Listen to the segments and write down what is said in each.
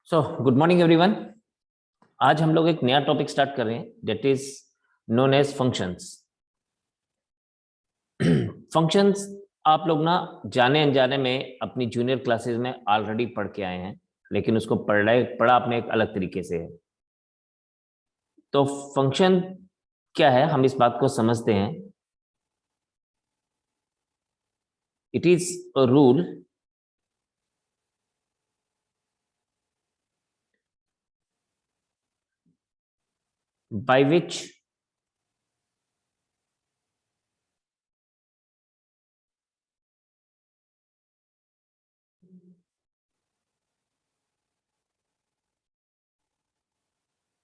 So good morning everyone. आज हम लोग एक नया टॉपिक स्टार्ट कर रहे हैं that is known as functions. Functions आप लोग ना जाने अनजाने में अपनी जूनियर क्लासेस में ऑलरेडी पढ़ के आए हैं, लेकिन उसको पढ़ा आपने एक अलग तरीके से है। तो फंक्शन क्या है, हम इस बात को समझते हैं। It is a rule by which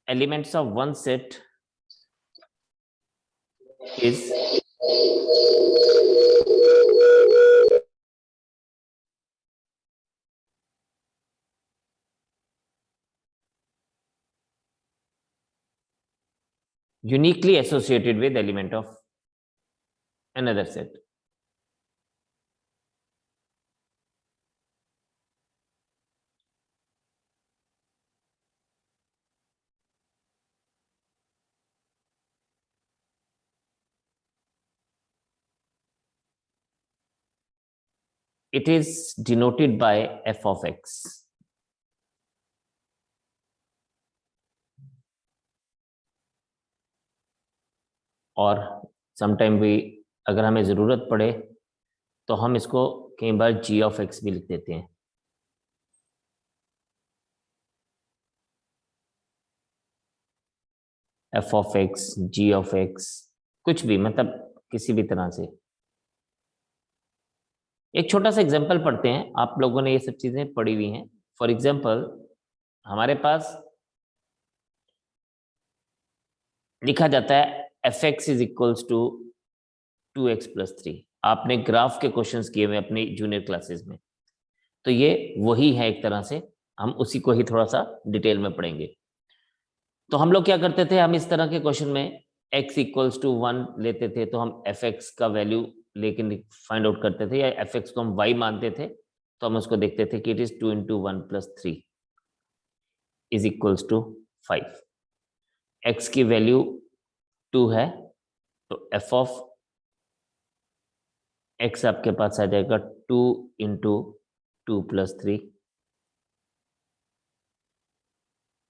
elements of one set is uniquely associated with element of another set. It is denoted by f of x. और समटाइम भी अगर हमें ज़रूरत पड़े तो हम इसको कई बार g ऑफ x भी लिख देते हैं। f of x, g of x, कुछ भी, मतलब किसी भी तरह से। एक छोटा सा एग्जांपल पढ़ते हैं, आप लोगों ने ये सब चीज़ें पढ़ी हुई हैं। फॉर एग्जांपल हमारे पास लिखा जाता है f x is equals to 2x plus 3। आपने ग्राफ के क्वेश्चंस किए हुए अपनी जूनियर क्लासेस में, तो ये वही है एक तरह से। हम उसी को ही थोड़ा सा डिटेल में पढ़ेंगे। तो हम लोग क्या करते थे, हम इस तरह के क्वेश्चन में x इक्वल्स टू 1 लेते थे, तो हम एफ एक्स का वैल्यू लेकिन फाइंड आउट करते थे, या एफ एक्स को हम y मानते थे, तो हम उसको देखते थे कि it is 2 into 1 plus 3 is equals to 5। x की वैल्यू 2 है, तो एफ ऑफ x आपके पास आ जाएगा 2 इंटू 2 प्लस 3।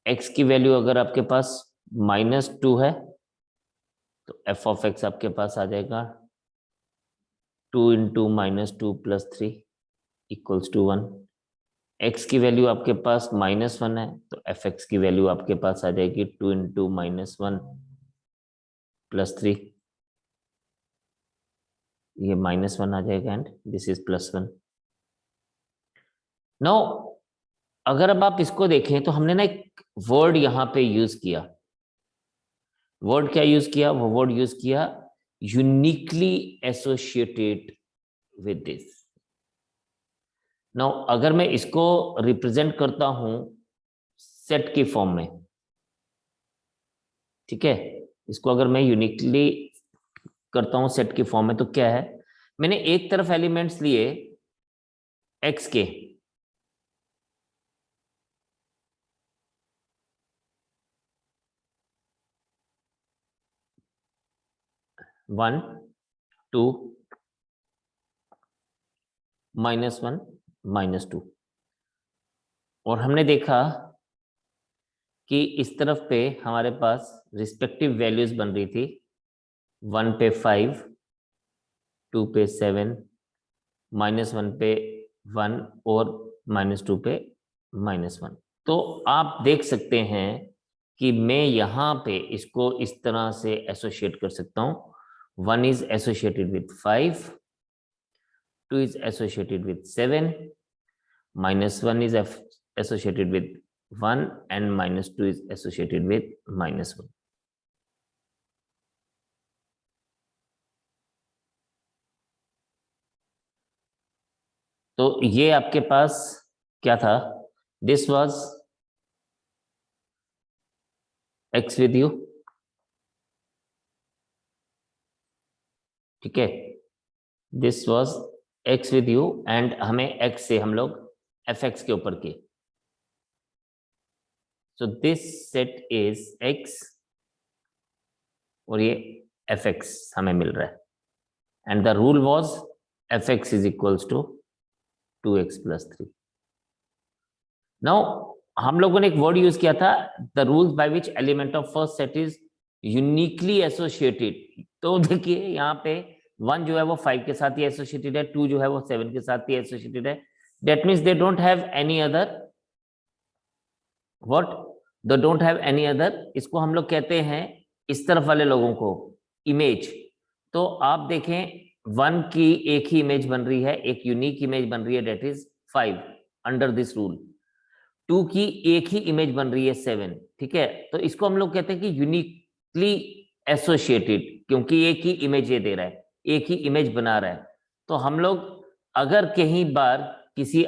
x की वैल्यू अगर आपके पास -2 है, तो एफ ऑफ x आपके पास आ जाएगा 2 into -2 plus 3 equals to 1। x की वैल्यू आपके पास -1 है, तो एफ एक्स की वैल्यू आपके पास आ जाएगी 2 इंटू -1 प्लस 3। ये -1 आ जाएगा एंड दिस इज +1। नाउ अगर अब आप इसको देखें तो हमने ना एक वर्ड यहां पे यूज किया। वर्ड क्या यूज किया? वो वर्ड यूज किया uniquely associated with this. Now अगर मैं इसको रिप्रेजेंट करता हूं सेट की फॉर्म में, ठीक है, इसको अगर मैं यूनिकली करता हूं सेट की फॉर्म में, तो क्या है, मैंने एक तरफ एलिमेंट्स लिए एक्स के, -1, 2, -1, -2, और हमने देखा कि इस तरफ पे हमारे पास रिस्पेक्टिव वैल्यूज बन रही थी। 1 पे 5, 2 पे 7, -1 पे 1 और -2 पे -1। तो आप देख सकते हैं कि मैं यहाँ पे इसको इस तरह से एसोसिएट कर सकता हूँ। 1 is associated with 5, 2 is associated with 7, -1 is associated with 1, and -2 is associated with -1. तो ये आपके पास क्या था? This was x with you, ठीक है, this was x with you, and हमें x से हम लोग fx के ऊपर किए। So this set is x और ये fx हमें मिल रहा है, and the rule was fx is equals to 2x plus 3. Now हम लोगों ने एक वर्ड यूज किया था, the rules by which element of first set is uniquely associated. तो देखिए यहाँ पे 1 जो है वो 5 के साथ ही एसोसिएटेड है, 2 जो है वो 7 के साथ ही एसोसिएटेड है. That means they don't have any other what? They don't have any other. इसको हम लोग कहते हैं इस तरफ वाले लोगों को इमेज. तो आप देखें 1 की एक ही इमेज बन रही है, एक यूनिक इमेज बन रही है, that is 5 under this rule. 2 की एक ही इमेज बन रही है 7. ठीक है, तो इसको हम लोग कहते हैं कि यूनिकली एसोसिएटेड, क्योंकि एक ही इमेज ये दे रहा है, एक ही इमेज बना रहा है. तो हम लोग अगर कहीं बार किसी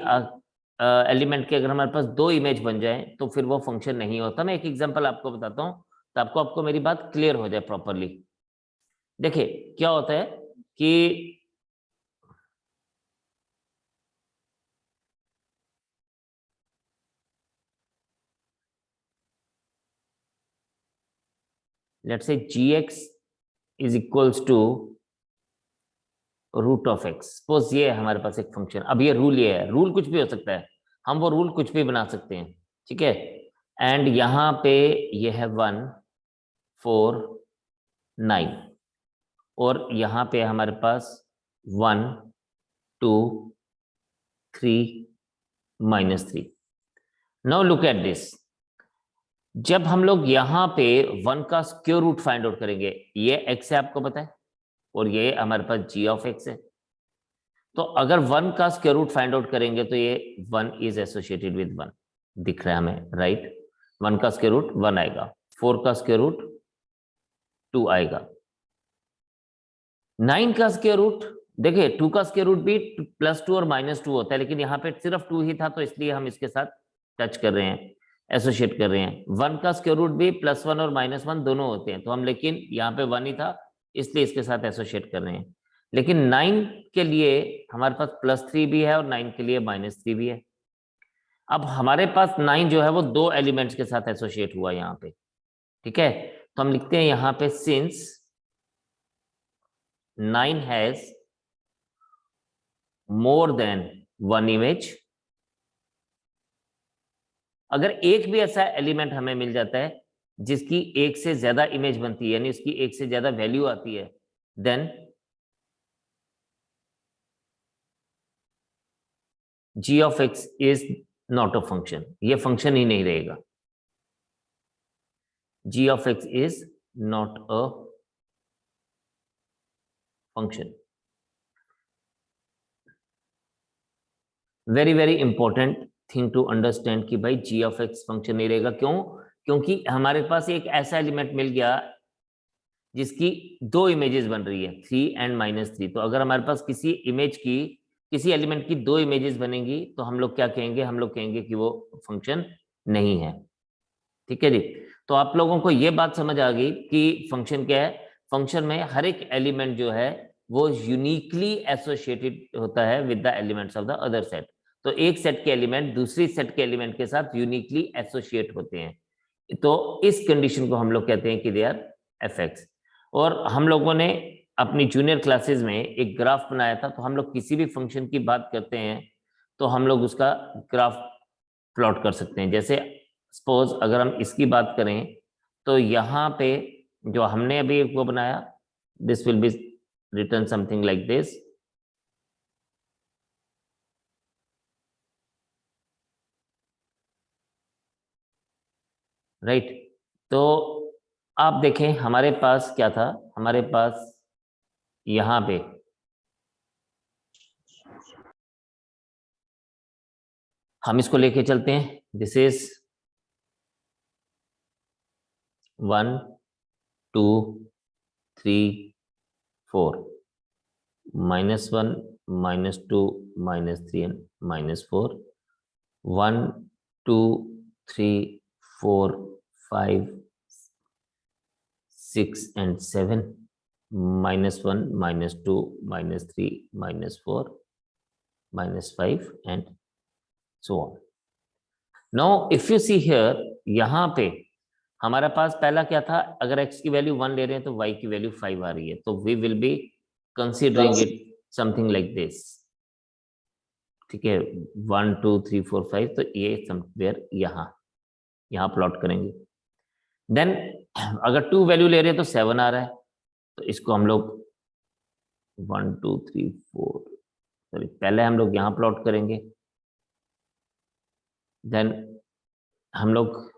एलिमेंट के अगर हमारे पास 2 इमेज बन जाए तो फिर वो फंक्शन नहीं होता. मैं एक एग्जांपल आपको बताता हूं तो आपको मेरी बात क्लियर हो जाए प्रॉपरली. देखिए क्या होता है कि let's say gx is equals to root of x. Suppose ये है हमारे पास एक फंक्शन. अब ये रूल ये है, रूल कुछ भी हो सकता है, हम वो रूल कुछ भी बना सकते हैं. ठीक है, एंड यहाँ पे ये है 1 4 9 और यहाँ पे हमारे पास 1 2 3 -3. Now look at this. जब हम लोग यहाँ पे 1 का स्क्वायर रूट फाइंड आउट करेंगे, ये x है आपको पता है, और ये हमारे पास g ऑफ x है. तो अगर 1 का स्क्वायर रूट फाइंड आउट करेंगे तो ये 1 इज एसोसिएटेड विद 1 दिख रहा है हमें, राइट? 1 का स्क्वायर रूट 1 आएगा, 4 का स्क्वायर रूट 2 आएगा, 9 का स्क्वायर रूट, देखिए 2 का स्क्वायर रूट भी +2 और -2 होता है, लेकिन यहाँ पे सिर्फ 2 ही था तो इसलिए हम इसके साथ टच कर रहे हैं, एसोसिएट कर रहे हैं. 1 का स्क्वायर रूट भी +1 और -1 दोनों होते हैं, तो हम लेकिन यहाँ पे 1 ही था इसलिए इसके साथ एसोसिएट कर रहे हैं. लेकिन 9 के लिए हमारे पास +3 भी है और 9 के लिए -3 भी है. अब हमारे पास 9 जो है वो 2 एलिमेंट्स के साथ एसोसिएट हुआ यहाँ पे. ठीक है, तो हम लिखते हैं यहाँ पे since 9 has more than 1 image. अगर एक भी ऐसा एलिमेंट हमें मिल जाता है जिसकी एक से ज्यादा इमेज बनती है, यानी उसकी एक से ज्यादा वैल्यू आती है, then g of x is not a function. ये फंक्शन ही नहीं रहेगा. g of x is not a function. Very very important thing to understand कि भाई g of x फंक्शन नहीं रहेगा. क्यों? क्योंकि हमारे पास एक ऐसा एलिमेंट मिल गया जिसकी 2 इमेजेस बन रही है, 3 एंड -3. तो अगर हमारे पास किसी इमेज की, किसी एलिमेंट की 2 इमेजेस बनेंगी तो हम लोग क्या कहेंगे? हम लोग कहेंगे कि वो फंक्शन नहीं है. ठीक है जी, तो आप लोगों को ये बात समझ आ गई कि फंक्शन क्या है. फंक्शन में हर एक एलिमेंट जो है वो यूनिकली एसोसिएटेड होता है with the elements of the other set. तो एक सेट के एलिमेंट दूसरी सेट के एलिमेंट के साथ यूनिकली एसोसिएट होते हैं. तो इस कंडीशन को हम लोग कहते हैं कि दे आर fx. और हम लोगों ने अपनी जूनियर क्लासेस में एक ग्राफ बनाया था. तो हम लोग किसी भी फंक्शन की बात करते हैं तो हम लोग उसका ग्राफ प्लॉट कर सकते हैं. जैसे सपोज अगर हम इसकी बात करें तो यहाँ पे जो हमने अभी वो बनाया, this will be return something like this. Right, तो आप देखें हमारे पास क्या था. हमारे पास यहाँ पे हम इसको लेके चलते हैं. This is 1 2 3 4 -1 -2 -3 and -4, 1 2 3 4 5 6 and 7, -1 -2 -3 -4 -5 and so on. Now if you see here, यहाँ पे हमारा पास पहला क्या था, अगर x की वैल्यू 1 ले रहे हैं तो y की वैल्यू 5 आ रही है, तो we will be considering it something like this. ठीक है, 1 2 3 4 5, तो ये समवेयर यहाँ प्लॉट करेंगे। देन अगर 2 वैल्यू ले रहे हैं तो 7 आ रहा है, तो इसको हम लोग 1 2 3 4, सॉरी पहले हम लोग यहाँ प्लॉट करेंगे, देन हम लोग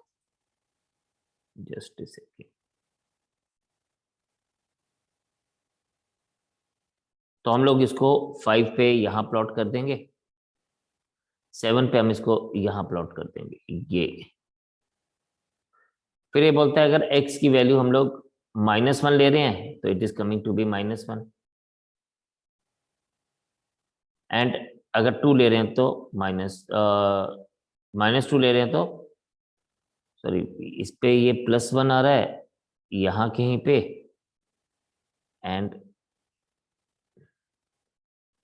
जस्ट सेकेंड, तो हम लोग इसको 5 पे यहाँ प्लॉट कर देंगे, 7 पे हम इसको यहाँ प्लॉट कर देंगे ये। फिर ये बोलता है अगर x की वैल्यू हम लोग -1 ले रहे हैं तो it is coming to be -1, and अगर 2 ले रहे हैं तो -2 ले रहे हैं तो सॉरी इस पे ये +1 आ रहा है यहाँ कहीं पे, एंड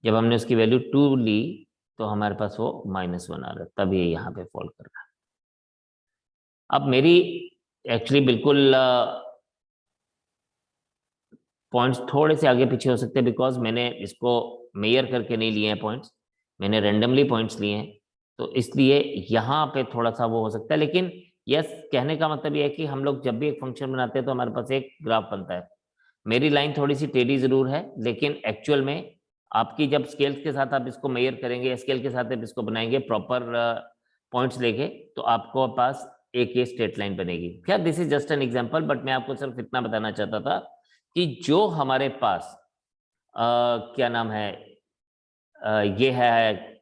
जब हमने उसकी वैल्यू 2 ली तो हमारे पास वो -1 आ रहा है, तब ये यहाँ पे फॉल कर रहा है। अब मेरी एक्चुअली बिल्कुल पॉइंट्स थोड़े से आगे पीछे हो सकते हैं, बिकॉज मैंने इसको मेयर करके नहीं लिए हैं पॉइंट्स, मैंने रेंडमली पॉइंट्स लिए हैं, तो इसलिए यहाँ पे थोड़ा सा वो हो सकता है। लेकिन यस, कहने का मतलब ये है कि हम लोग जब भी एक फंक्शन बनाते हैं तो हमारे पास एक ग्राफ बनता है। मेरी लाइन थोड़ी सी टेढ़ी जरूर है, लेकिन एक्चुअल में आपकी जब स्केल्स के साथ आप इसको मेयर करेंगे, स्केल के साथ आप इसको बनाएंगे प्रॉपर पॉइंट्स लेके, तो आपको पास एक ये स्ट्रेट लाइन बनेगी। क्या this is just an example, but मैं आपको सिर्फ इतना बताना चाहता था कि जो हमारे पास क्या नाम है ये है,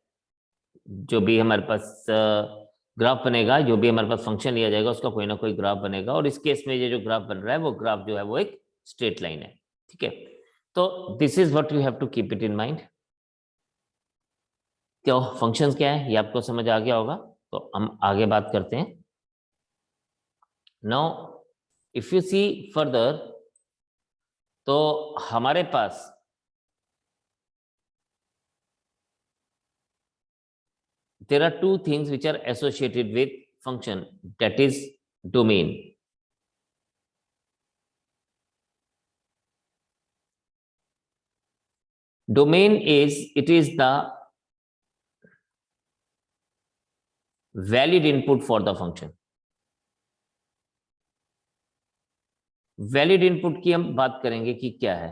जो भी हमारे पास ग्राफ बनेगा, जो भी हमारे पास फंक्शन लिया जाएगा उसका कोई ना कोई ग्राफ बनेगा, और इस केस में ये जो ग्राफ बन रहा है वो ग्राफ जो है वो एक स्ट्रेट लाइन है। ठीक है, तो this is what you have to keep it in mind. तो फंक्शंस क्या है ये आपको समझ आ गया होगा, तो हम आगे बात करते हैं। Now if you see further, तो हमारे पास there are two things which are associated with function, that is domain. Domain is, it is the valid input for the function. Valid input की हम बात करेंगे कि क्या है।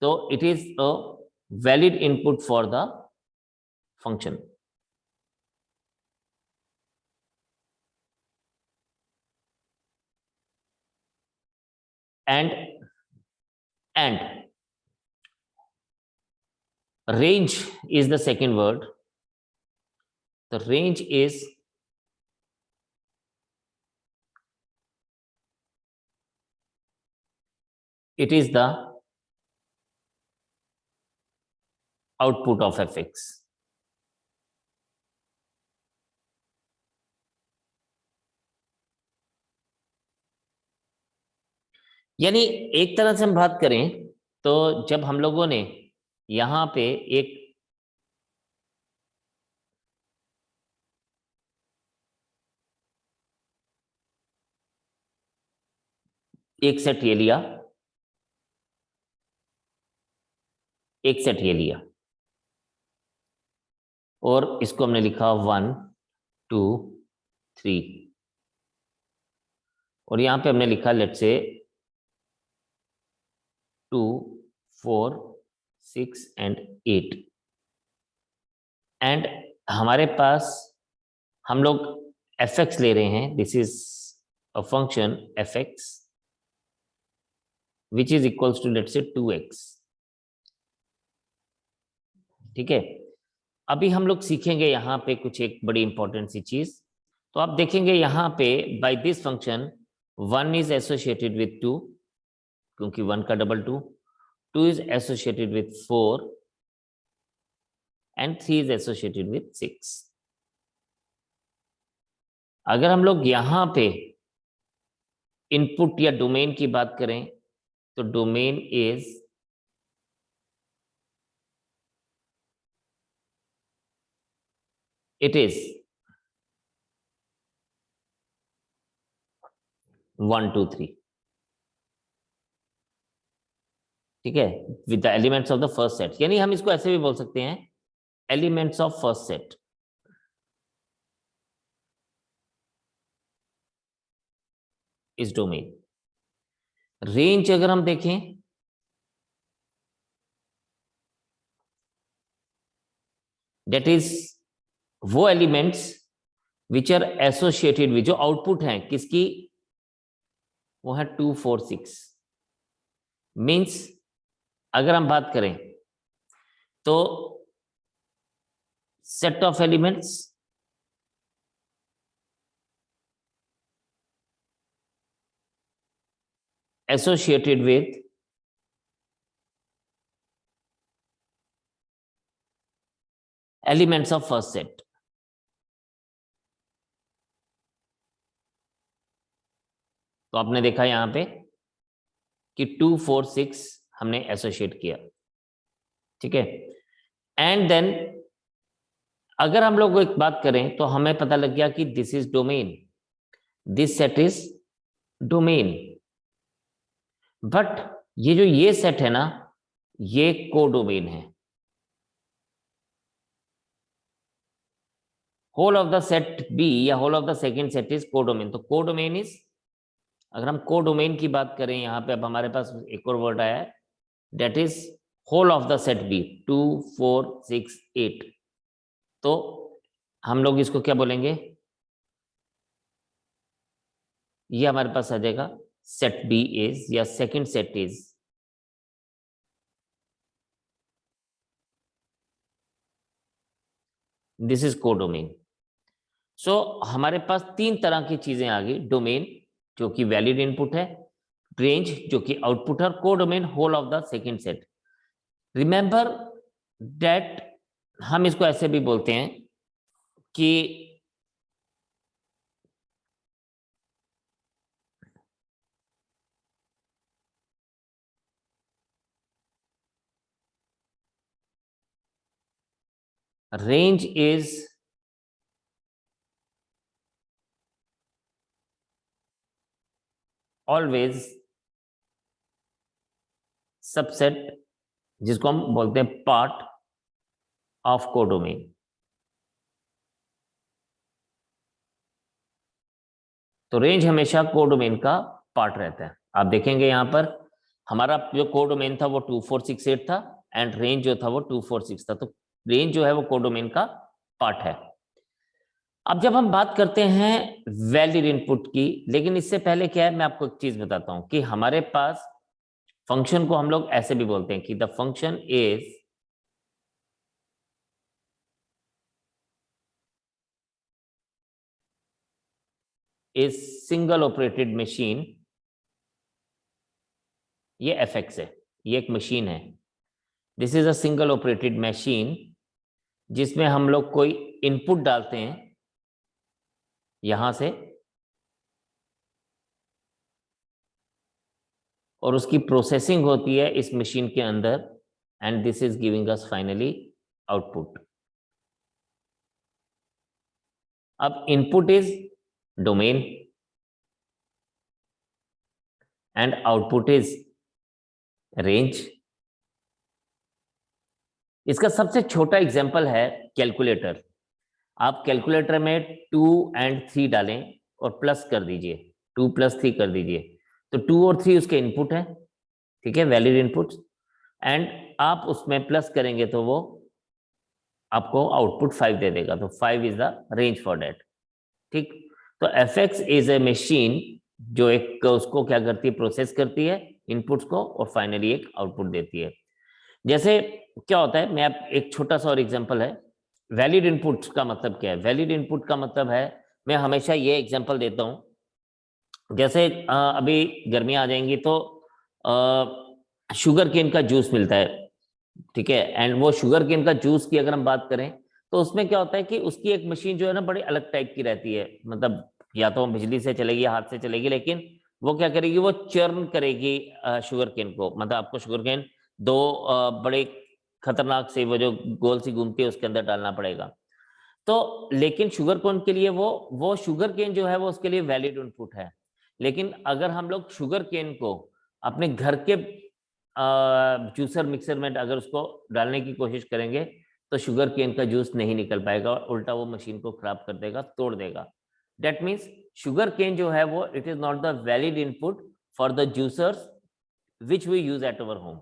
तो it is a valid input for the function. And range is the second word. The range is it is the output of fx. यानी एक तरह से हम बात करें तो जब हम लोगों ने यहां पे एक सेट ये लिया, एक सेट ये लिया, और इसको हमने लिखा 1 2 3, और यहां पे हमने लिखा लेट से 2 4 6 एंड 8, एंड हमारे पास हम लोग fx ले रहे हैं, this is a function fx which is equals to let say 2x। ठीक है, अभी हम लोग सीखेंगे यहाँ पे कुछ एक बड़ी इंपॉर्टेंट सी चीज। तो आप देखेंगे यहाँ पे by this function 1 is associated with 2, क्योंकि 1 का double 2, 2 is associated with 4, and 3 is associated with 6। अगर हम लोग यहाँ पे इनपुट या डोमेन की बात करें तो डोमेन इज इट इज 1 2 3, ठीक है, with the elements of the first set. यानी हम इसको ऐसे भी बोल सकते हैं, एलिमेंट्स ऑफ फर्स्ट सेट। इस डोमेन रेंज अगर हम देखें, दैट इज वो elements which are associated with, जो आउटपुट हैं किसकी, वो है 2 4 6। मीन्स अगर हम बात करें तो set of elements associated with elements of first set। तो आपने देखा यहां पे कि 2 4 6 हमने एसोसिएट किया, ठीक है। एंड देन अगर हम लोग एक बात करें तो हमें पता लग गया कि this is domain, this set is domain. But ये जो ये सेट है ना, ये कोडोमेन है। Whole of the set B या whole of the second set is codomain. तो कोडोमेन इज, अगर हम कोडोमेन की बात करें, यहां पे अब हमारे पास एक और वर्ड आया है, that is whole of the set B 2 4 6 8। तो हम लोग इसको क्या बोलेंगे, ये हमारे पास आ जाएगा सेट बी इज, या second set is this is codomain. So हमारे पास 3 तरह की चीजें आ गई, डोमेन जो कि वैलिड इनपुट है, रेंज जो कि आउटपुट है, और codomain whole of the second set. Remember that हम इसको ऐसे भी बोलते हैं कि रेंज इज ऑलवेज सबसेट, जिसको हम बोलते हैं पार्ट ऑफ कोडोमेन। तो रेंज हमेशा कोडोमेन का पार्ट रहता है। आप देखेंगे यहां पर हमारा जो कोडोमेन था वो 2 4 6 8 था, एंड रेंज जो था वो 2 4 6 था। तो रेंज जो है वो कोडोमेन का पार्ट है। अब जब हम बात करते हैं वैलिड इनपुट की, लेकिन इससे पहले क्या है, मैं आपको एक चीज बताता हूं कि हमारे पास फंक्शन को हम लोग ऐसे भी बोलते हैं कि the function is single operated machine. ये fx है, ये एक मशीन है। This is a single operated machine, जिसमें हम लोग कोई इनपुट डालते हैं यहां से, और उसकी प्रोसेसिंग होती है इस मशीन के अंदर, and this is giving us finally output. अब input is domain and output is range. इसका सबसे छोटा एग्जांपल है कैलकुलेटर। आप कैलकुलेटर में 2 and 3 डालें और प्लस कर दीजिए, 2 + 3 कर दीजिए, तो 2 और 3 उसके इनपुट है, ठीक है, वैलिड इनपुट। एंड आप उसमें प्लस करेंगे तो वो आपको आउटपुट 5 दे देगा। तो 5 is the range for that, ठीक। तो fx इज ए मशीन जो एक उसको क्या करती है, प्रोसेस करती है इनपुट्स को, और फाइनली एक आउटपुट देती है। जैसे क्या होता है, मैं आप एक छोटा सा और एग्जांपल है, वैलिड इनपुट का मतलब क्या है। वैलिड इनपुट का मतलब है, मैं हमेशा ये एग्जांपल देता हूं, जैसे अभी गर्मियां आ जाएंगी तो शुगर केन का जूस मिलता है, ठीक है। एंड वो शुगर केन का जूस की अगर हम बात करें तो उसमें क्या होता है कि उसकी एक मशीन जो है ना बड़ी अलग टाइप की रहती है, मतलब या तो बिजली से चलेगी या हाथ से चलेगी, लेकिन वो क्या करेगी, वो चर्न करेगी शुगर केन को। मतलब आपको शुगर केन 2 बड़े खतरनाक से वो जो गोल सी घूमती है उसके अंदर डालना पड़ेगा। तो लेकिन शुगर कोन के लिए वो शुगर केन जो है वो उसके लिए वैलिड इनपुट है। लेकिन अगर हम लोग शुगर केन को अपने घर के जूसर मिक्सर में अगर उसको डालने की कोशिश करेंगे तो शुगर केन का जूस नहीं निकल पाएगा और उल्टा वो मशीन को खराब कर देगा, तोड़ देगा। दैट मीन्स शुगर केन जो है वो it is not the valid input for the juicers which we use at our home.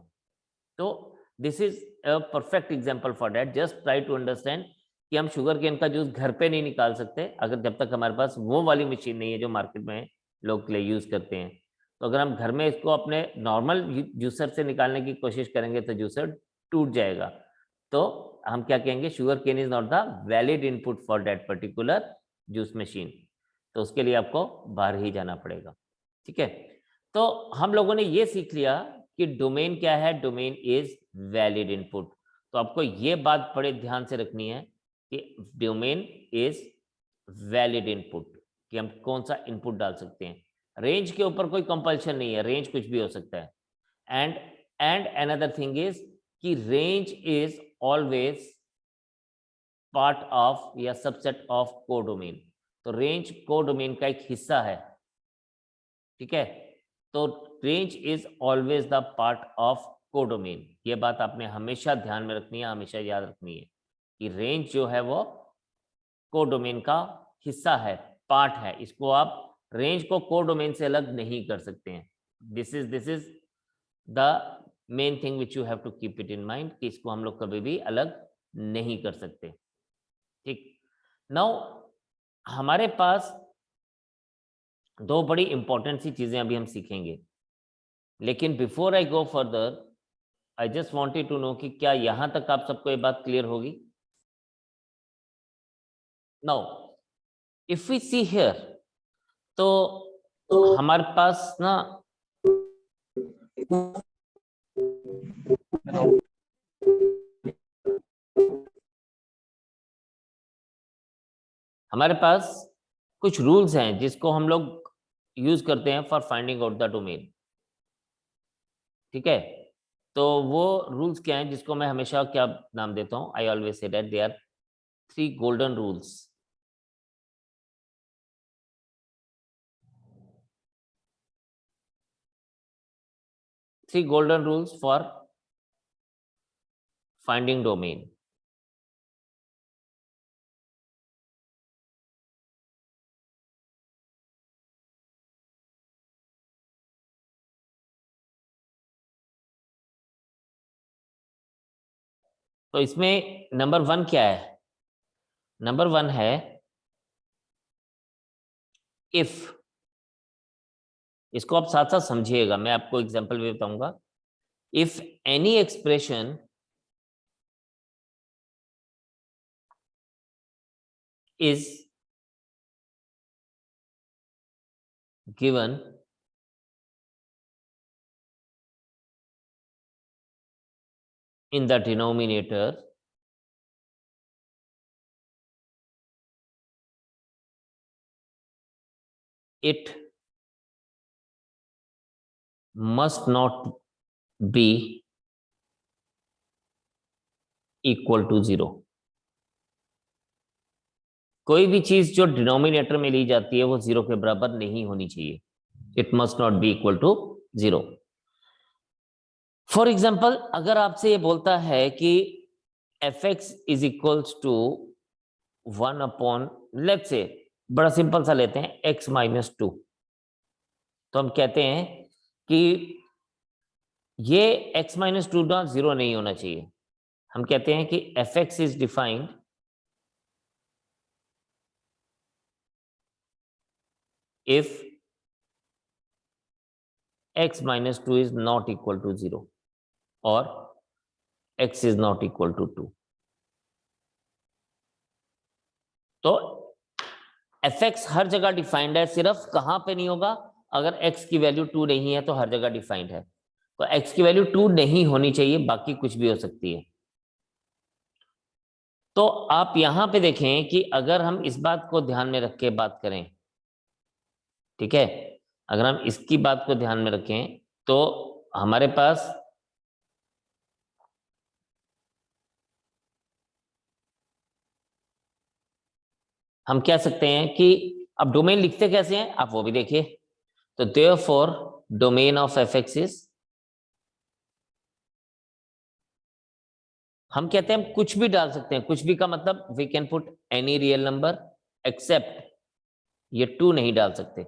तो this is a perfect example for that. Just try to understand कि हम शुगर केन का juice घर पे नहीं निकाल सकते अगर जब तक हमारे पास वो वाली मशीन नहीं है जो मार्केट में लोग यूज करते हैं। तो अगर हम घर में इसको अपने नॉर्मल जूसर से निकालने की कोशिश करेंगे तो जूसर टूट जाएगा। तो हम क्या कहेंगे, sugar cane is not the valid input for that particular juice machine. तो उसके लिए आपको बाहर ही जाना पड़ेगा। ठीक है, तो हम लोगों ने ये सीख लिया कि डोमेन क्या है, डोमेन इज वैलिड इनपुट। तो आपको ये बात बड़े ध्यान से रखनी है कि डोमेन इज वैलिड इनपुट, कि हम कौन सा इनपुट डाल सकते हैं। रेंज के ऊपर कोई कंपल्शन नहीं है, रेंज कुछ भी हो सकता है। एंड अनदर थिंग इज कि range is always part of या सबसेट ऑफ कोडोमेन। तो रेंज कोडोमेन का एक हिस्सा है। ठीक है, तो range is always the part of codomain. ये बात आपने हमेशा ध्यान में रखनी है, हमेशा याद रखनी है कि रेंज जो है वो कोडोमेन का हिस्सा है, पार्ट है। इसको आप रेंज को कोडोमेन से अलग नहीं कर सकते हैं। This is the main thing which you have to keep it in mind कि इसको हम लोग कभी भी अलग नहीं कर सकते। ठीक, नाउ हमारे पास दो बड़ी इंपॉर्टेंट सी चीजें अभी हम सीखेंगे, लेकिन before I go further I just wanted to know कि क्या यहां तक आप सबको ये बात क्लियर होगी। Now if we see here, तो हमारे पास ना हमारे पास कुछ रूल्स हैं जिसको हम लोग यूज करते हैं for finding out the domain. ठीक है, तो वो रूल्स क्या हैं जिसको मैं हमेशा क्या नाम देता हूं, I always say that they are 3 golden rules. Three golden rules for finding domain. तो इसमें नंबर 1 क्या है? नंबर 1 है इफ। इसको आप साथ साथ समझिएगा, मैं आपको एग्जांपल भी बताऊंगा। If any expression is given in the denominator, it must not be equal to 0। कोई भी चीज जो डिनोमिनेटर में ली जाती है वो 0 के बराबर नहीं होनी चाहिए। It must not be equal to 0। For example, अगर आपसे ये बोलता है कि F x is equals to 1 upon, let's say बड़ा सिंपल सा लेते हैं, x माइनस 2। तो हम कहते हैं कि ये x माइनस 2 ना 0 नहीं होना चाहिए। हम कहते हैं कि F x is defined if x minus 2 is not equal to 0 or x is not equal to 2। तो fx हर जगह डिफाइंड है, सिर्फ कहां पे नहीं होगा, अगर x की वैल्यू 2 नहीं है तो हर जगह डिफाइंड है। तो x की वैल्यू 2 नहीं होनी चाहिए, बाकी कुछ भी हो सकती है। तो आप यहां पे देखें कि अगर हम इस बात को ध्यान में रख के बात करें, ठीक है, अगर हम इसकी बात को ध्यान में रखें तो हमारे पास हम कह सकते हैं कि अब डोमेन लिखते कैसे हैं आप वो भी देखिए। तो therefore domain of F x is, हम कहते हैं हम कुछ भी डाल सकते हैं, कुछ भी का मतलब we can put any real number except ये 2 नहीं डाल सकते,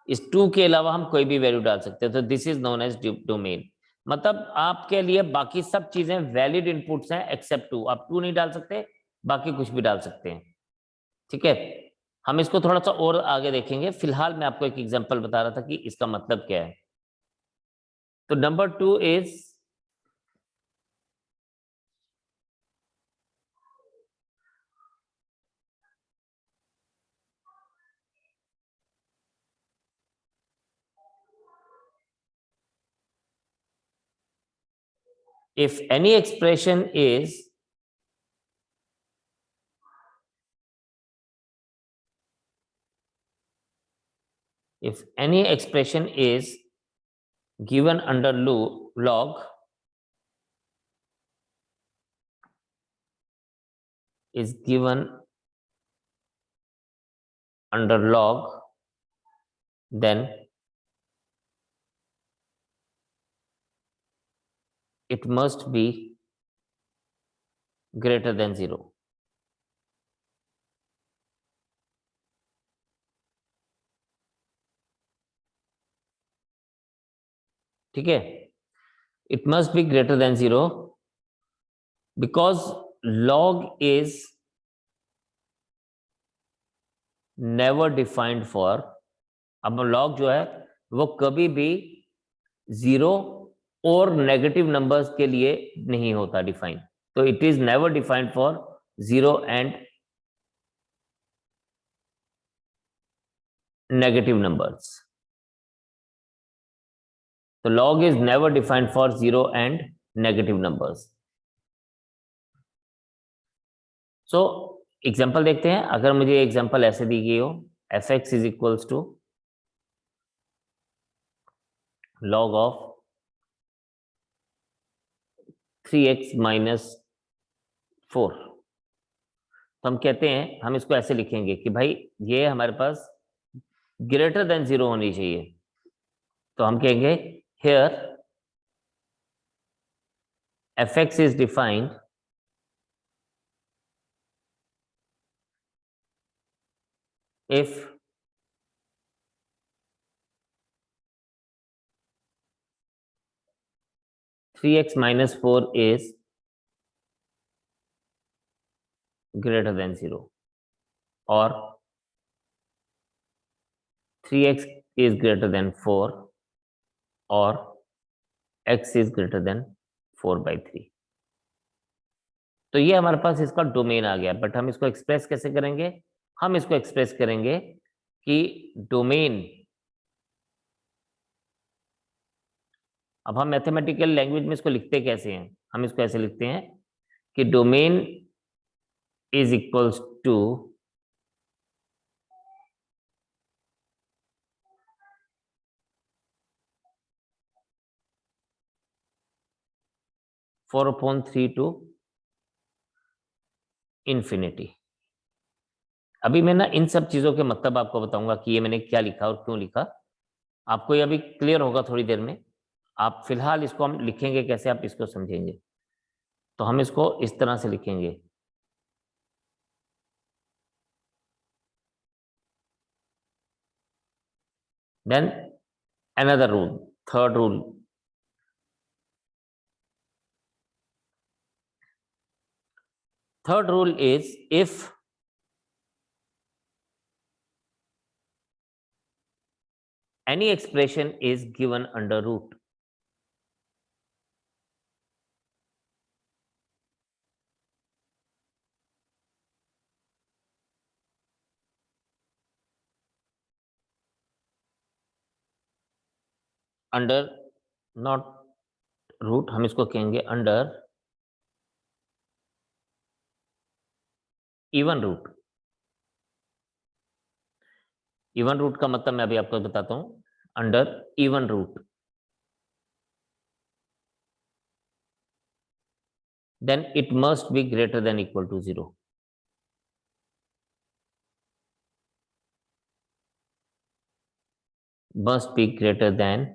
इस 2 के अलावा हम कोई भी वैल्यू डाल सकते हैं। तो this is known as domain, मतलब आपके लिए बाकी सब चीजें वैलिड इनपुट्स हैं एक्सेप्ट 2। आप 2 नहीं डाल सकते, बाकी कुछ भी डाल सकते हैं। ठीक है, हम इसको थोड़ा सा और आगे देखेंगे, फिलहाल मैं आपको एक एग्जांपल बता रहा था कि इसका मतलब क्या है। तो number 2 is if any expression is if any expression is given under log is given under log, then it must be greater than 0. ठीक है, it must be greater than 0 because log is never defined for, अब log जो है वो कभी भी 0 और negative numbers के लिए नहीं होता डिफाइन। तो it is never defined for 0 and negative numbers. तो log is never defined for 0 and negative numbers. So example देखते हैं। अगर मुझे एग्जाम्पल ऐसे दी गई हो, F x is equals to log of 3x minus 4, तो हम कहते हैं हम इसको ऐसे लिखेंगे कि भाई ये हमारे पास ग्रेटर देन 0 होनी चाहिए। तो हम कहेंगे here F x is defined if 3x minus 4 is greater than 0 or 3x is greater than 4 or x is greater than 4/3। तो ये हमारे पास इसका डोमेन आ गया। बट हम इसको एक्सप्रेस कैसे करेंगे? हम इसको एक्सप्रेस करेंगे कि डोमेन, अब हम मैथमेटिकल लैंग्वेज में इसको लिखते कैसे हैं? हम इसको ऐसे लिखते हैं कि domain is equals to four upon 3 to infinity. अभी मैं ना इन सब चीजों के मतलब आपको बताऊंगा कि ये मैंने क्या लिखा और क्यों लिखा। आपको ये अभी क्लियर होगा थोड़ी देर में। आप फिलहाल इसको हम लिखेंगे कैसे, आप इसको समझेंगे। तो हम इसको इस तरह से लिखेंगे, then another rule, third rule, third rule is if any expression is given under root, under not root, हम इसको कहेंगे under even root. Even root का मतलब मैं अभी आपको बताता हूं, under even root, then it must be greater than equal to 0। must be greater than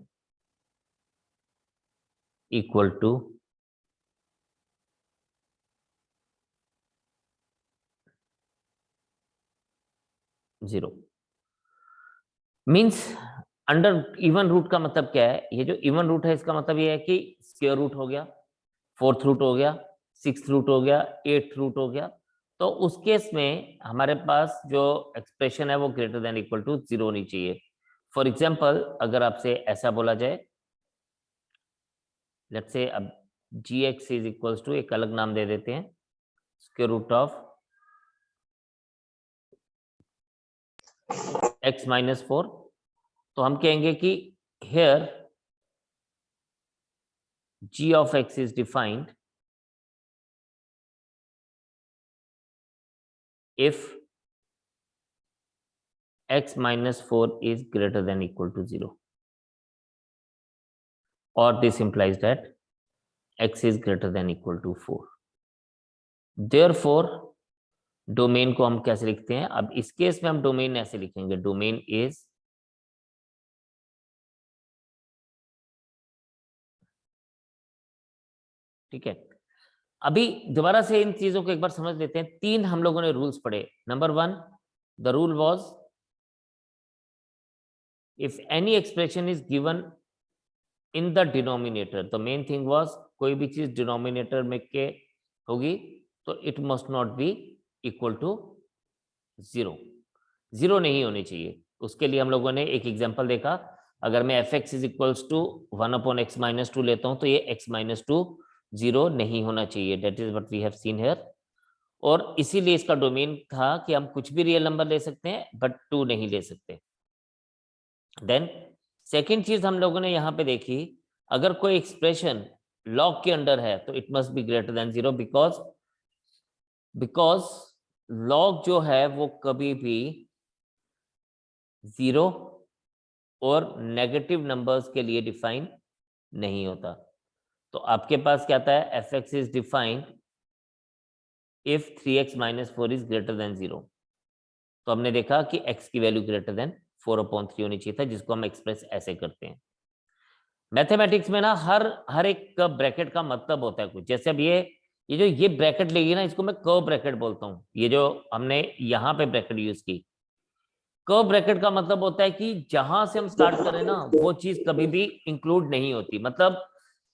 equal to 0 means under even root का मतलब क्या है? ये जो इवन रूट है इसका मतलब ये है कि स्क्वायर रूट हो गया, फोर्थ रूट हो गया, सिक्स्थ रूट हो गया, एट्थ रूट हो गया। तो उस केस में हमारे पास जो एक्सप्रेशन है वो ग्रेटर देन इक्वल टू 0 होनी चाहिए। फॉर एग्जाम्पल अगर आपसे ऐसा बोला जाए, लेट्स से अब gx इज इक्वल्स टू, एक अलग नाम दे देते हैं, square root of x minus 4, तो हम कहेंगे कि here g of x is defined if x minus 4 is greater than equal to 0, or this implies that x is greater than equal to 4. Therefore domain को हम कैसे लिखते हैं? अब इस केस में हम डोमेन ऐसे लिखेंगे, डोमेन इज ठीक है। अभी दोबारा से इन चीजों को एक बार समझ लेते हैं। 3 हम लोगों ने रूल्स पढ़े। Number 1, the rule was if any expression is given in the denominator, the main thing was कोई भी चीज डिनोमिनेटर में के होगी तो it must not be equal to 0, 0 नहीं होनी चाहिए। उसके लिए हम लोगों ने एक एग्जांपल देखा, अगर मैं F x is equals to 1/x minus 2 लेता हूं तो ये x माइनस 2 0 नहीं होना चाहिए। That is what we have seen here. और इसीलिए इसका डोमेन था कि हम कुछ भी रियल नंबर ले सकते हैं बट 2 नहीं ले सकते। देन सेकेंड चीज हम लोगों ने यहां पे देखी, अगर कोई एक्सप्रेशन लॉग के अंडर है तो it must be greater than 0, because log जो है वो कभी भी 0 और नेगेटिव नंबर्स के लिए डिफाइन नहीं होता। तो आपके पास क्या आता है? F x is defined if 3x minus 4 is greater than 0। तो हमने देखा कि x की वैल्यू ग्रेटर देन 4/3 होनी चाहिए था, जिसको हम एक्सप्रेस ऐसे करते हैं। मैथमेटिक्स में ना हर एक ब्रैकेट का मतलब होता है कुछ। जैसे अब ये जो ये ब्रैकेट लेगी ना, इसको मैं कर्व ब्रैकेट बोलता हूँ। ये जो हमने यहाँ पे ब्रैकेट यूज की, कर्व ब्रैकेट का मतलब होता है कि जहां से हम स्टार्ट करें ना वो चीज कभी भी इंक्लूड नहीं होती। मतलब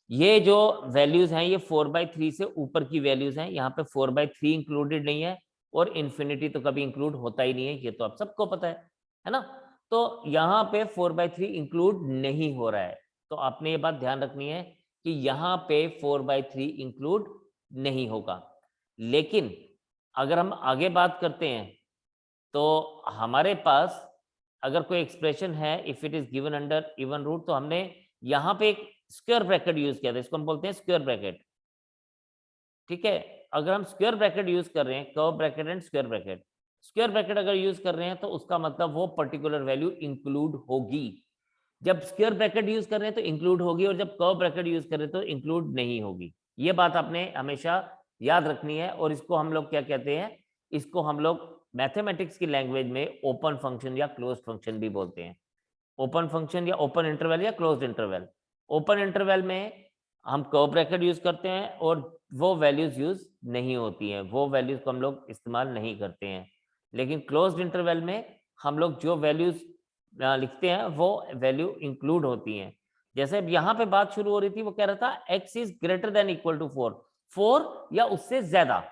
ये जो वैल्यूज हैं ये 4/3 से ऊपर की वैल्यूज हैं, यहाँ पे 4/3 इंक्लूडेड नहीं है, और इन्फिनिटी तो कभी इंक्लूड होता ही नहीं है, ये तो आप सबको पता है ना। तो यहाँ पे 4/3 इंक्लूड नहीं हो रहा है, तो आपने ये बात ध्यान रखनी है कि यहाँ पे 4/3 इंक्लूड नहीं होगा। लेकिन अगर हम आगे बात करते हैं तो हमारे पास अगर कोई एक्सप्रेशन है if it is given under even root, तो हमने यहाँ पे एक स्क्वायर ब्रैकेट यूज किया था, इसको हम बोलते हैं स्क्वायर ब्रैकेट। ठीक है, अगर हम स्क्वायर ब्रैकेट यूज कर रहे हैं, curve bracket and square bracket अगर यूज कर रहे हैं तो उसका मतलब वो पर्टिकुलर वैल्यू इंक्लूड होगी। जब स्क्वायर ब्रैकेट यूज कर रहे हैं तो इंक्लूड होगी, और जब कर्व ब्रैकेट यूज कर रहे हैं तो इंक्लूड नहीं होगी। ये बात आपने हमेशा याद रखनी है। और इसको हम लोग क्या कहते हैं? इसको हम लोग मैथमेटिक्स की लैंग्वेज में ओपन फंक्शन या क्लोज फंक्शन भी बोलते हैं। ओपन फंक्शन या ओपन इंटरवल या क्लोज्ड इंटरवल। ओपन इंटरवल में हम कर्व ब्रैकेट यूज करते हैं और वो वैल्यूज यूज नहीं होती हैं, वो वैल्यूज को हम लोग इस्तेमाल नहीं करते हैं। लेकिन क्लोज्ड इंटरवल में हम लोग जो वैल्यूज लिखते हैं वो वैल्यू इंक्लूड होती हैं। जैसे यहाँ पे बात शुरू हो रही थी, वो कह रहा था x is greater than equal to 4 या उससे ज्यादा।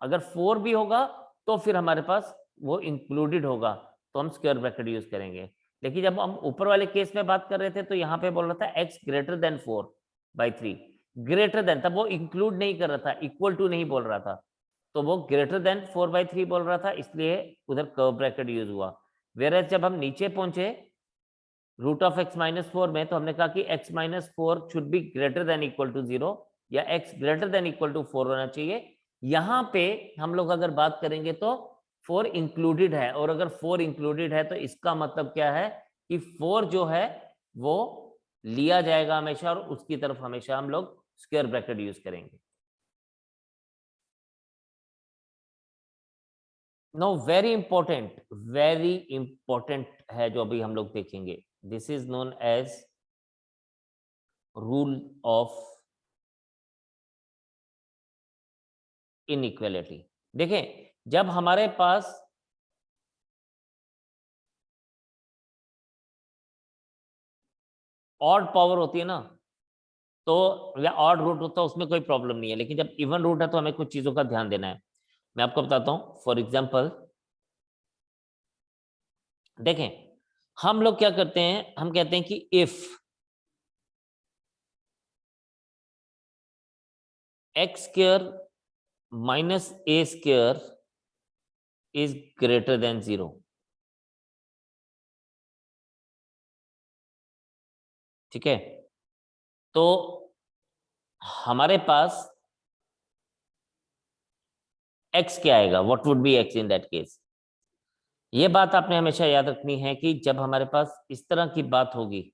अगर 4 भी होगा तो फिर हमारे पास वो इंक्लूडेड होगा, तो हम स्क्वायर ब्रैकेट यूज करेंगे। लेकिन जब हम ऊपर वाले केस में बात कर रहे थे तो यहाँ पे बोल रहा था x greater then 4/3, greater than, तब वो इंक्लूड नहीं कर रहा था, इक्वल टू नहीं बोल रहा था, तो वो ग्रेटर देन 4/3 बोल रहा था, इसलिए उधर कर्व ब्रैकेट यूज हुआ। वेयर जब हम नीचे पहुंचे रूट ऑफ x माइनस 4 में, तो हमने कहा कि x minus 4 should be greater than equal to 0 या x greater than equal to 4 होना चाहिए। यहाँ पे हम लोग अगर बात करेंगे तो 4 इंक्लूडेड है, और अगर 4 इंक्लूडेड है तो इसका मतलब क्या है कि 4 जो है वो लिया जाएगा हमेशा, और उसकी तरफ हमेशा हम लोग स्क्वायर ब्रैकेट यूज करेंगे। नो वेरी इंपॉर्टेंट है जो अभी हम लोग देखेंगे। This is known as rule of inequality. देखें, जब हमारे पास ऑड पावर होती है ना, तो या ऑड रूट होता है, उसमें कोई प्रॉब्लम नहीं है, लेकिन जब इवन रूट है तो हमें कुछ चीजों का ध्यान देना है। मैं आपको बताता हूं। फॉर एग्जाम्पल देखें, हम लोग क्या करते हैं, हम कहते हैं कि if x square minus A square is greater than 0। ठीक है, तो हमारे पास x क्या आएगा, what would be x in that case. ये बात आपने हमेशा याद रखनी है कि जब हमारे पास इस तरह की बात होगी,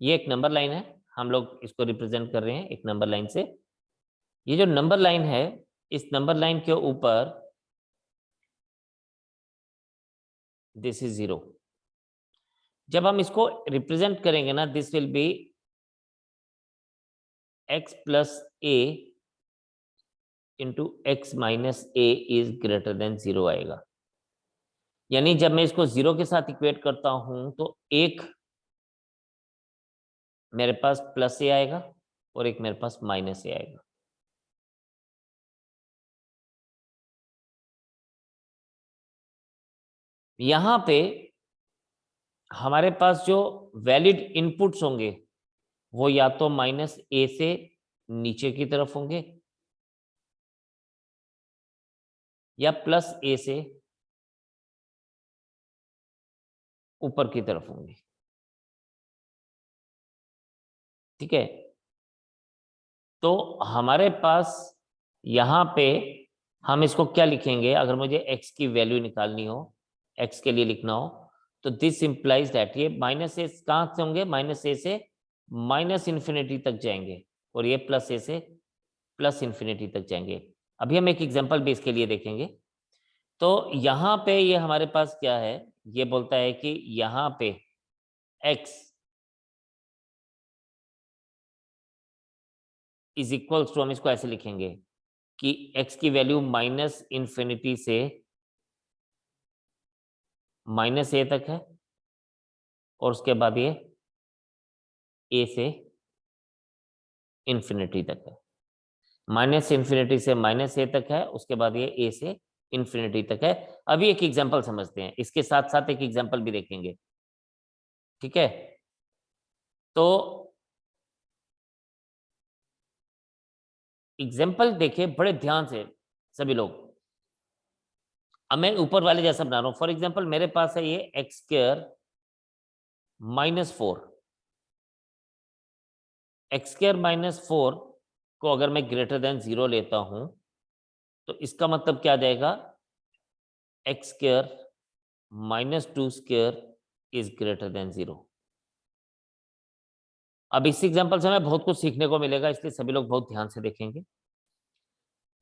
ये एक नंबर लाइन है, हम लोग इसको रिप्रेजेंट कर रहे हैं एक नंबर लाइन से। ये जो नंबर लाइन है, इस नंबर लाइन के ऊपर दिस इज 0। जब हम इसको रिप्रेजेंट करेंगे ना, this will be x plus A into x minus A is greater than 0 आएगा। यानी जब मैं इसको 0 के साथ इक्वेट करता हूं तो एक मेरे पास प्लस ए आएगा और एक मेरे पास माइनस ए आएगा। यहां पे हमारे पास जो वैलिड इनपुट्स होंगे वो या तो माइनस ए से नीचे की तरफ होंगे या प्लस ए से ऊपर की तरफ होंगे। ठीक है, तो हमारे पास यहां पे हम इसको क्या लिखेंगे, अगर मुझे x की वैल्यू निकालनी हो, x के लिए लिखना हो, तो दिस इंप्लाइज दैट ये माइनस ए कहां से होंगे, माइनस ए से माइनस इन्फिनिटी तक जाएंगे और ये प्लस ए से प्लस इन्फिनिटी तक जाएंगे। अभी हम एक एग्जांपल भी इसके लिए देखेंगे। तो यहां पे ये हमारे पास क्या है, ये बोलता है कि यहां पे x इज इक्वल्स टू, हम इसको ऐसे लिखेंगे कि x की वैल्यू माइनस इन्फिनिटी से माइनस ए तक है और उसके बाद ये ए से इन्फिनिटी तक है। माइनस इन्फिनिटी से माइनस ए तक है, उसके बाद ये ए से इन्फिनिटी तक है। अभी एक एग्जांपल समझते हैं, इसके साथ साथ एक एग्जांपल भी देखेंगे। ठीक है, तो एग्जांपल देखिए बड़े ध्यान से सभी लोग। अब मैं ऊपर वाले जैसा बना रहा हूं। फॉर एग्जांपल मेरे पास है ये x square minus 4। X square minus 4 को अगर मैं ग्रेटर देन 0 लेता हूं तो इसका मतलब क्या आ जाएगा, x square minus 2 square is greater than 0। अब इस एग्जांपल से हमें बहुत कुछ सीखने को मिलेगा, इसलिए सभी लोग बहुत ध्यान से देखेंगे।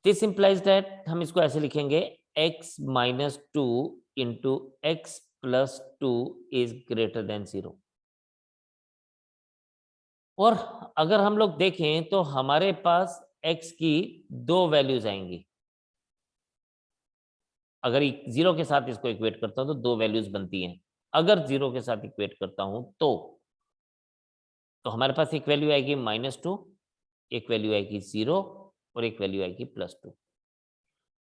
दिस इंप्लाइज दैट, हम इसको ऐसे लिखेंगे, x minus 2 into x plus 2 is greater than 0। और अगर हम लोग देखें तो हमारे पास x की दो वैल्यूज आएंगी। अगर 0 के साथ इसको इक्वेट करता हूं तो दो वैल्यूज बनती हैं। अगर 0 के साथ इक्वेट करता हूं तो हमारे पास एक वैल्यू आएगी -2, एक वैल्यू आएगी 0 और एक वैल्यू आएगी +2।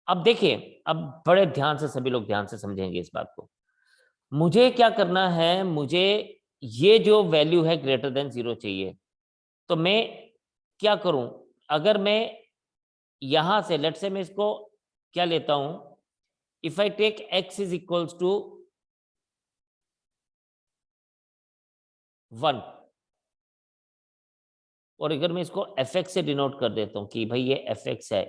अब देखिए, अब बड़े ध्यान से सभी लोग ध्यान से समझेंगे इस बात को। मुझे क्या करना है, मुझे ये जो वैल्यू है ग्रेटर देन 0 चाहिए। तो मैं क्या करूं, अगर मैं यहां से लेट से मैं इसको क्या लेता हूं, if I take x is equals to 1 और अगर मैं इसको fx से डिनोट कर देता हूं कि भाई ये fx है,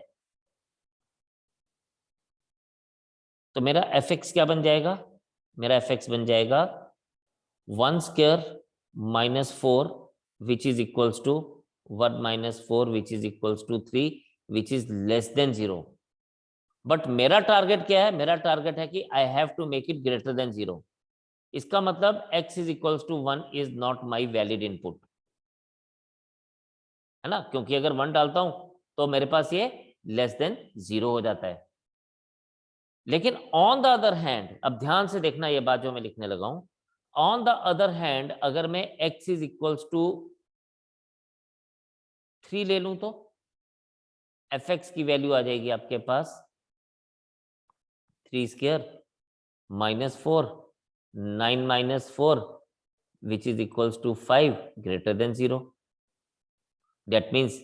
तो मेरा fx क्या बन जाएगा, मेरा fx बन जाएगा 1 square -4 which is equals to 1 - 4 which is equals to 3 which is less than 0. But मेरा टारगेट क्या है? मेरा टारगेट है कि I have to make it greater than 0. इसका मतलब x is equals to 1 is not my valid input, है ना, क्योंकि अगर 1 डालता हूं तो मेरे पास ये लेस देन 0 हो जाता है. लेकिन ऑन द अदर हैंड, अब ध्यान से देखना ये बात जो मैं लिखने लगा हूं, ऑन द अदर हैंड अगर मैं x इज इक्वल्स टू 3 ले लूं तो fx की वैल्यू आ जाएगी आपके पास 3 square -4 9 - 4 which is equals to 5 greater than 0. That means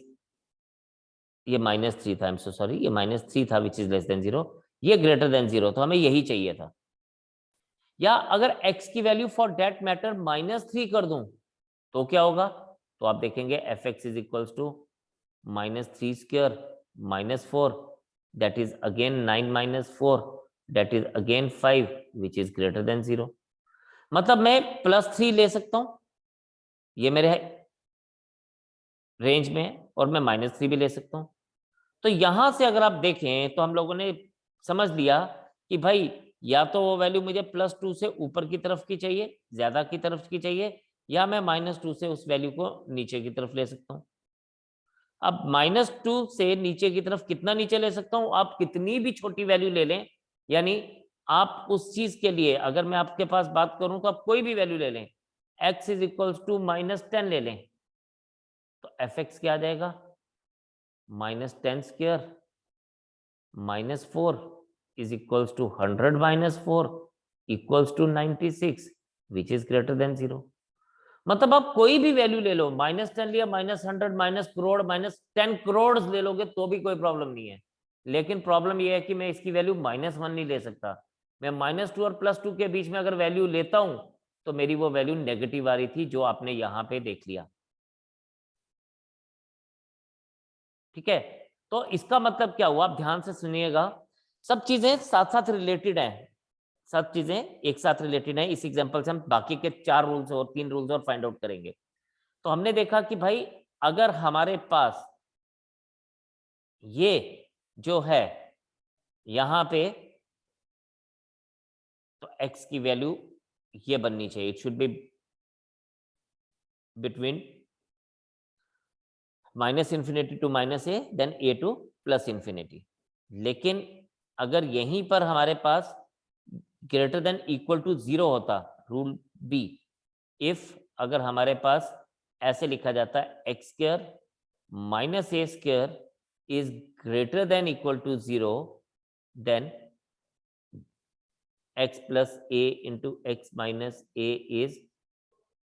ये -3 था, आई एम सो सॉरी, ये -3 था which is less than 0, ये greater than 0, तो हमें यही चाहिए था. या अगर x की वैल्यू फॉर दैट मैटर -3 कर दूं तो क्या होगा? तो आप देखेंगे fx is equals to -3 square -4 that is again 9 - 4 that is again 5 which is greater than 0. मतलब मैं +3 ले सकता हूं, ये मेरे रेंज में है, और मैं -3 भी ले सकता हूं. तो यहां से अगर आप देखें तो हम लोगों ने समझ लिया कि भाई या तो वो वैल्यू मुझे +2 से ऊपर की तरफ की चाहिए, ज्यादा की तरफ की चाहिए, या मैं -2 से उस वैल्यू को नीचे की तरफ ले सकता हूं. अब -2 से नीचे की तरफ कितना नीचे ले सकता हूं? आप कितनी भी छोटी वैल्यू ले लें, यानी आप उस चीज के लिए, अगर मैं आपके पास बात करूं तो आप कोई भी वैल्यू ले लें, x इज इक्वल्स टू -10 ले लें, तो fx क्या आ जाएगा? -10 square -4 is equals to 100 - 4 equals to 96 which is greater than 0. मतलब आप कोई भी वैल्यू ले लो, -10 लिया, -100 -करोड़ -10 करोड़ ले लोगे तो भी कोई प्रॉब्लम नहीं है. लेकिन प्रॉब्लम यह है कि मैं इसकी वैल्यू -1 नहीं ले सकता. मैं -2 और +2 के बीच में अगर वैल्यू लेता हूं तो मेरी वो वैल्यू नेगेटिव आ रही थी जो आपने यहां पे देख लिया. ठीक है, तो इसका मतलब क्या हुआ? आप ध्यान से सुनिएगा, सब चीजें साथ साथ रिलेटेड हैं, सब चीजें एक साथ रिलेटेड हैं. इस एग्जांपल से हम बाकी के 4 रूल्स और 3 रूल्स और फाइंड आउट करेंगे. तो हमने देखा कि भाई अगर हमारे पास ये जो है यहां पे, तो x की वैल्यू ये बननी चाहिए, it should be between -∞ to -a then a to +∞. लेकिन अगर यहीं पर हमारे पास ग्रेटर देन इक्वल टू 0 होता, रूल बी, इफ अगर हमारे पास ऐसे लिखा जाता है x² - a² is greater than equal to 0, then x plus a into x minus a is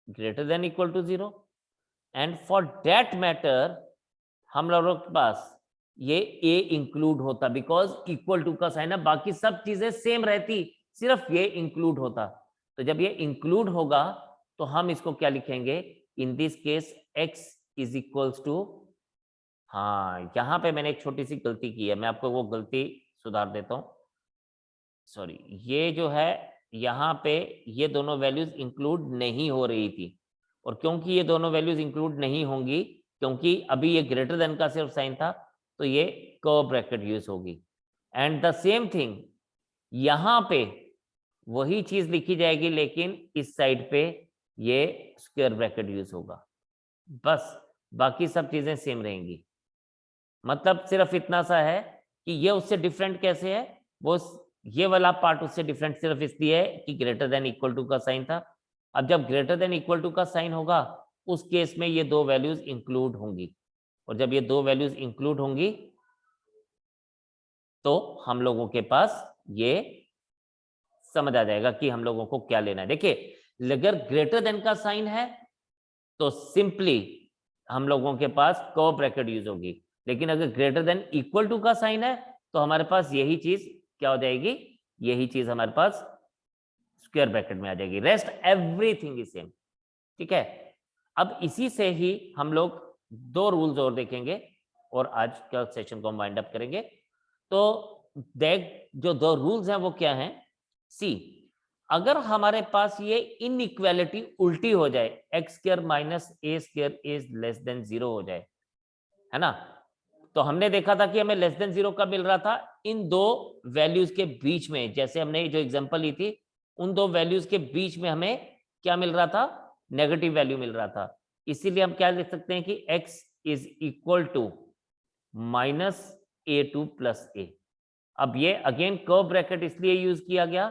greater than equal to 0. And for that matter हम लोगों के पास ये a इंक्लूड होता, बिकॉज इक्वल टू का साइन है, बाकी सब चीजें सेम रहती, सिर्फ ये इंक्लूड होता. तो जब ये इंक्लूड होगा तो हम इसको क्या लिखेंगे? In this case x is equals to, हाँ यहां पे मैंने एक छोटी सी गलती की है, मैं आपको वो गलती सुधार देता हूं. सॉरी, ये जो है यहाँ पे ये दोनों वैल्यूज इंक्लूड नहीं हो रही थी, और क्योंकि ये दोनों वैल्यूज इंक्लूड नहीं होंगी, क्योंकि अभी ये ग्रेटर देन का सिर्फ साइन था, तो ये कर्व ब्रैकेट यूज होगी. एंड द सेम थिंग यहाँ पे वही चीज लिखी जाएगी, लेकिन इस साइड पे ये स्क्वायर ब्रैकेट यूज होगा. बस बाकी सब चीजें सेम रहेंगी. मतलब सिर्फ इतना सा है कि ये उससे डिफरेंट कैसे है, वो ये वाला पार्ट उससे डिफरेंट सिर्फ इसलिए है कि ग्रेटर देन इक्वल टू का साइन था. अब जब ग्रेटर देन इक्वल टू का साइन होगा उस केस में ये दो वैल्यूज इंक्लूड होंगी, और जब ये दो वैल्यूज इंक्लूड होंगी तो हम लोगों के पास ये समझ आ जाएगा कि हम लोगों को क्या लेना है. देखिए अगर ग्रेटर देन का साइन है तो सिंपली हम लोगों के पास कर्व ब्रैकेट यूज होगी, लेकिन अगर ग्रेटर देन इक्वल टू का साइन है तो हमारे पास यही चीज क्या हो जाएगी? यही चीज हमारे पास स्क्वायर ब्रैकेट में आ जाएगी. Rest everything is same. ठीक है, अब इसी से ही हम लोग दो रूल्स और देखेंगे और आज का सेशन को हम वाइंड अप करेंगे. तो देख, जो दो रूल्स हैं वो क्या हैं? सी, अगर हमारे पास ये इनइक्वालिटी उल्टी हो जाए, x square minus A square is less than 0 हो जाए, है ना, तो हमने देखा था कि हमें लेस देन 0 कब मिल रहा था, इन दो वैल्यूज के बीच में, जैसे हमने जो एग्जांपल ली थी उन दो वैल्यूज के बीच में हमें क्या मिल रहा था, नेगेटिव वैल्यू मिल रहा था। इसीलिए हम क्या लिख सकते हैं कि x is equal to minus a2 plus a. अब ये अगेन कर्व ब्रैकेट इसलिए यूज किया गया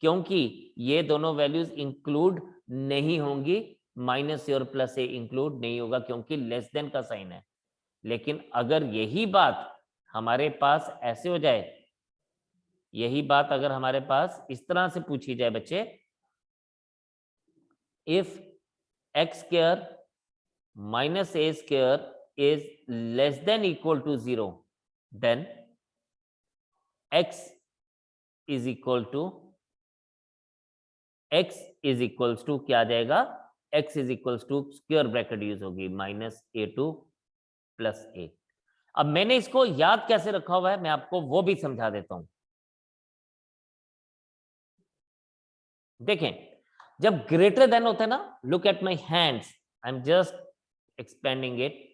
क्योंकि ये दोनों वैल्यूज इंक्लूड नहीं होंगी, माइनस ए और प्लस ए इंक्लूड नहीं होगा क्योंकि लेस देन का साइन है। लेकिन अगर यही बात हमारे पास ऐसे हो जाए, यही बात अगर हमारे पास इस तरह से पूछी जाए बच्चे, if x square minus A square is less than equal to 0, then x is equal to क्या आ जाएगा, x is equals to square bracket use होगी माइनस a2 प्लस ए। अब मैंने इसको याद कैसे रखा हुआ है मैं आपको वो भी समझा देता हूं। देखें, जब ग्रेटर देन होता है ना, look at my hands, I am just expanding it,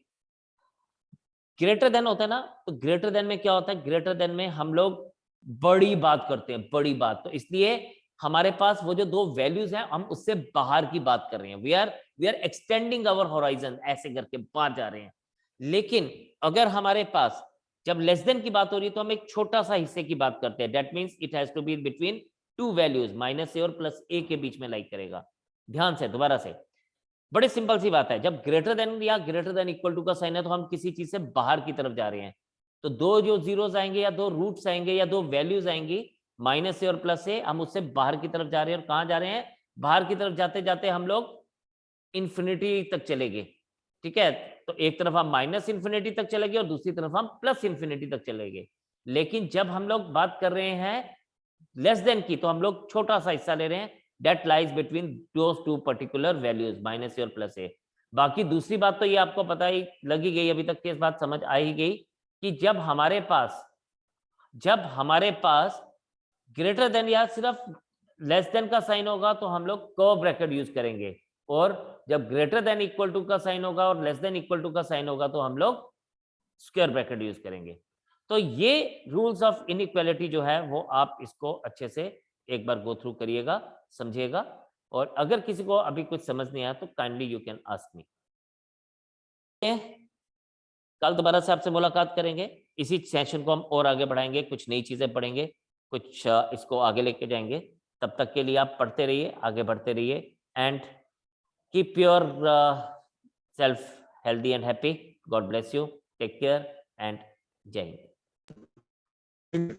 greater then होता है ना, तो ग्रेटर देन में क्या होता है, ग्रेटर देन में हम लोग बड़ी बात करते हैं, बड़ी बात, तो इसलिए हमारे पास वो जो दो वैल्यूज हैं हम उससे बाहर की बात कर रहे हैं, we are extending our horizon, ऐसे करके बाहर जा रहे हैं। लेकिन अगर हमारे पास जब लेस देन की बात हो रही है तो हम एक छोटा सा हिस्से की बात करते हैं, that means it has to be between two values, minus a और प्लस ए के बीच में लाइक करेगा। ध्यान से दोबारा से, बड़ी सिंपल सी बात है, जब ग्रेटर देन या ग्रेटर देन इक्वल टू का साइन है तो हम किसी चीज से बाहर की तरफ जा रहे हैं, तो दो जो जीरोस आएंगे या दो रूट्स आएंगे या दो वैल्यूज आएंगी, माइनस ए और प्लस ए, हम उससे बाहर की तरफ जा रहे हैं। और कहां जा रहे हैं, बाहर की तरफ जाते जाते हम लोग इंफिनिटी तक चलेंगे, ठीक है, तो एक तरफ हम माइनस इंफिनिटी तक चलेंगे और दूसरी तरफ हम प्लस इंफिनिटी तक चलेंगे। लेकिन जब हम लोग बात कर रहे हैं लेस देन की, तो हम लोग छोटा सा हिस्सा ले रहे हैं, that lies between those two particular values minus a और प्लस ए। बाकी दूसरी बात तो ये आपको पता ही लगी गई, अभी तक की इस बात समझ आ ही गई कि जब हमारे पास ग्रेटर देन या सिर्फ लेस देन का साइन होगा तो हम लोग कर्व ब्रैकेट यूज करेंगे, और जब ग्रेटर देन इक्वल टू का साइन होगा और लेस देन इक्वल टू का साइन होगा तो हम लोग स्क्वायर ब्रैकेट यूज करेंगे। तो ये रूल्स ऑफ इनइक्वालिटी जो है वो आप इसको अच्छे से एक बार गो थ्रू करिएगा, समझिएगा, और अगर किसी को अभी कुछ समझ नहीं आया तो kindly you can ask me. कल दोबारा से आपसे मुलाकात करेंगे, इसी सेशन को हम और आगे बढ़ाएंगे, कुछ नई चीजें पढ़ेंगे, कुछ इसको आगे लेके जाएंगे। तब तक के लिए आप पढ़ते रहिए, आगे बढ़ते रहिए, and keep yourself healthy and happy. God bless you, take care and जय हिंद।